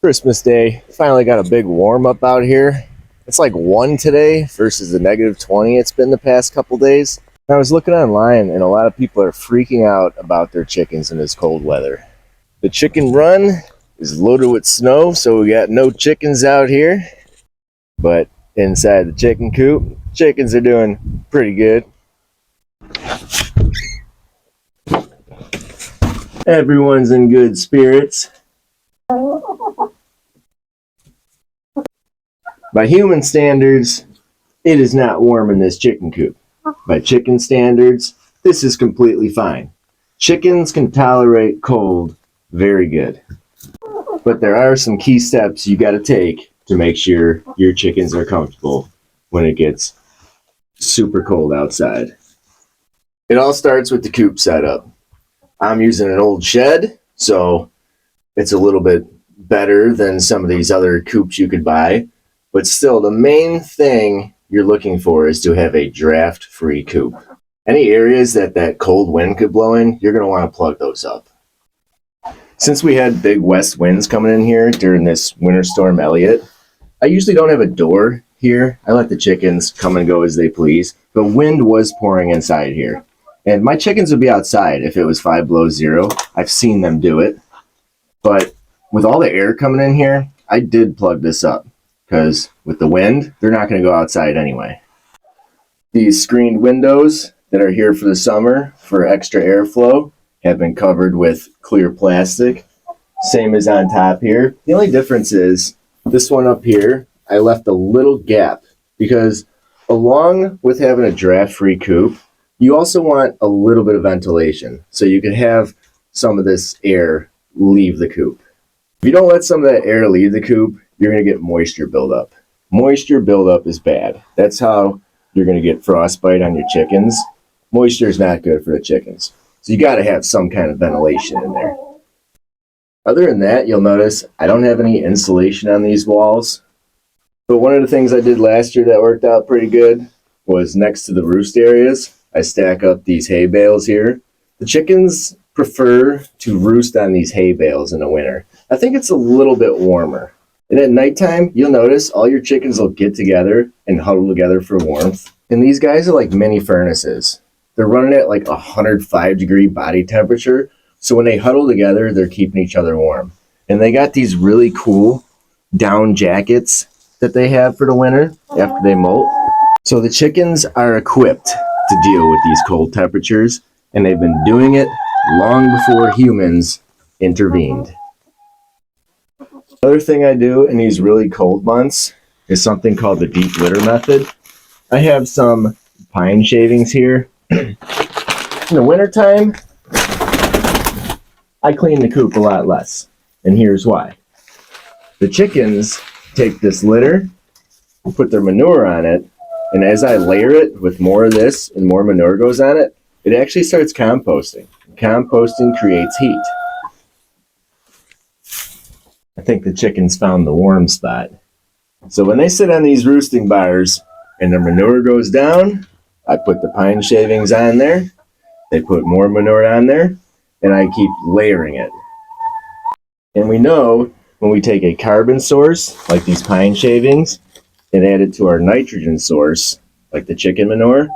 Christmas Day. Finally got a big warm up out here. It's like 1 today versus the -20 it's been the past couple days. I was looking online and a lot of people are freaking out about their chickens in this cold weather. The chicken run is loaded with snow, so we got no chickens out here. But inside the chicken coop, chickens are doing pretty good. Everyone's in good spirits. By human standards, it is not warm in this chicken coop. By chicken standards, this is completely fine. Chickens can tolerate cold very good. But there are some key steps you got to take to make sure your chickens are comfortable when it gets super cold outside. It all starts with the coop setup. I'm using an old shed, so it's a little bit better than some of these other coops you could buy. But still, the main thing you're looking for is to have a draft-free coop. Any areas that cold wind could blow in, you're going to want to plug those up. Since we had big west winds coming in here during this winter storm Elliott, I usually don't have a door here. I let the chickens come and go as they please. But wind was pouring inside here. And my chickens would be outside if it was 5 below zero. I've seen them do it. But with all the air coming in here, I did plug this up. Because with the wind, they're not going to go outside anyway. These screened windows that are here for the summer for extra airflow have been covered with clear plastic. Same as on top here. The only difference is this one up here, I left a little gap because along with having a draft-free coop, you also want a little bit of ventilation so you can have some of this air leave the coop. If you don't let some of that air leave the coop, you're going to get moisture buildup. Moisture buildup is bad. That's how you're going to get frostbite on your chickens. Moisture is not good for the chickens. So you got to have some kind of ventilation in there. Other than that, you'll notice I don't have any insulation on these walls. But one of the things I did last year that worked out pretty good was next to the roost areas, I stack up these hay bales here. The chickens prefer to roost on these hay bales in the winter. I think it's a little bit warmer. And at nighttime, you'll notice all your chickens will get together and huddle together for warmth. And these guys are like mini furnaces. They're running at like 105-degree body temperature. So when they huddle together, they're keeping each other warm. And they got these really cool down jackets that they have for the winter after they molt. So the chickens are equipped to deal with these cold temperatures. And they've been doing it long before humans intervened. Another thing I do in these really cold months is something called the deep litter method. I have some pine shavings here. In the wintertime, I clean the coop a lot less. And here's why. The chickens take this litter, put their manure on it, and as I layer it with more of this and more manure goes on it, it actually starts composting. Composting creates heat. I think the chickens found the warm spot. So when they sit on these roosting bars and their manure goes down, I put the pine shavings on there. They put more manure on there, and I keep layering it. And we know when we take a carbon source, like these pine shavings, and add it to our nitrogen source, like the chicken manure,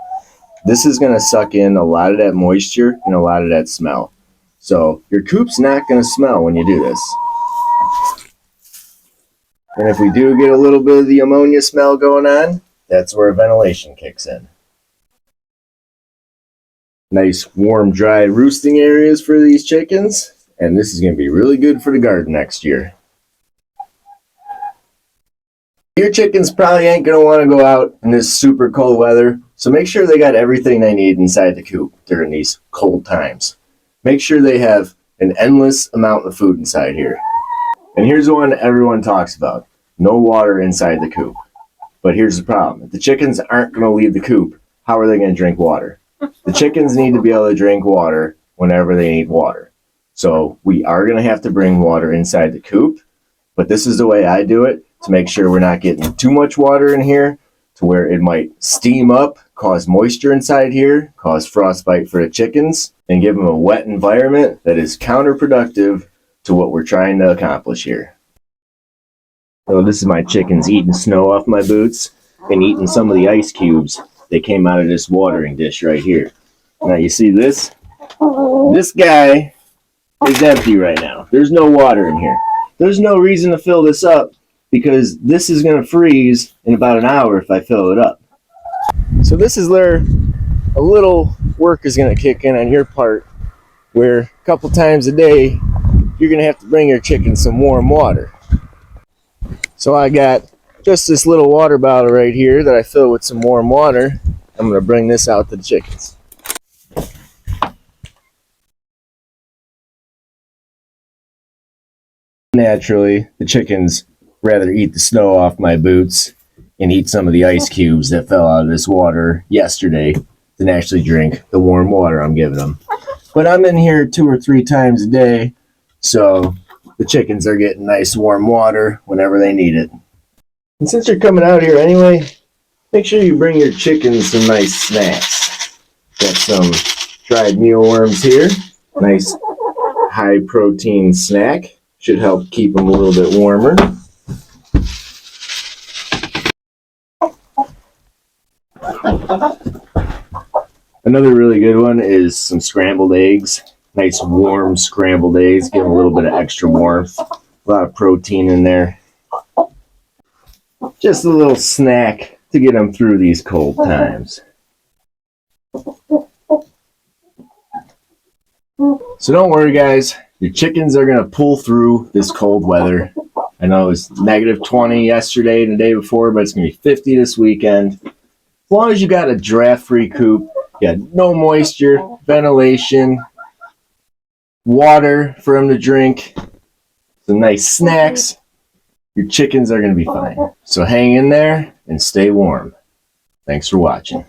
this is going to suck in a lot of that moisture and a lot of that smell. So your coop's not going to smell when you do this. And if we do get a little bit of the ammonia smell going on, that's where ventilation kicks in. Nice, warm, dry roosting areas for these chickens. And this is going to be really good for the garden next year. Your chickens probably ain't going to want to go out in this super cold weather. So make sure they got everything they need inside the coop during these cold times. Make sure they have an endless amount of food inside here. And here's the one everyone talks about. No water inside the coop. But here's the problem. If the chickens aren't going to leave the coop, how are they going to drink water? The chickens need to be able to drink water whenever they need water. So we are going to have to bring water inside the coop. But this is the way I do it to make sure we're not getting too much water in here to where it might steam up, cause moisture inside here, cause frostbite for the chickens, and give them a wet environment that is counterproductive to what we're trying to accomplish here. So this is my chickens eating snow off my boots and eating some of the ice cubes that came out of this watering dish right here. Now you see this? This guy is empty right now. There's no water in here. There's no reason to fill this up because this is going to freeze in about an hour if I fill it up. So this is where a little work is going to kick in on your part, where a couple times a day you're going to have to bring your chickens some warm water. So I got just this little water bottle right here that I fill with some warm water. I'm going to bring this out to the chickens. Naturally, the chickens rather eat the snow off my boots and eat some of the ice cubes that fell out of this water yesterday than actually drink the warm water I'm giving them. But I'm in here 2 or 3 times a day, so the chickens are getting nice warm water whenever they need it. And since you're coming out here anyway, make sure you bring your chickens some nice snacks. Got some dried mealworms here. Nice high protein snack. Should help keep them a little bit warmer. Another really good one is some scrambled eggs. Nice warm scrambled eggs. Give them a little bit of extra warmth. A lot of protein in there. Just a little snack to get them through these cold times. So don't worry, guys. Your chickens are going to pull through this cold weather. I know it was negative 20 yesterday and the day before, but it's going to be 50 this weekend. As long as you got a draft-free coop, you got no moisture, ventilation, water for them to drink, some nice snacks, your chickens are going to be fine. So hang in there and stay warm. Thanks for watching.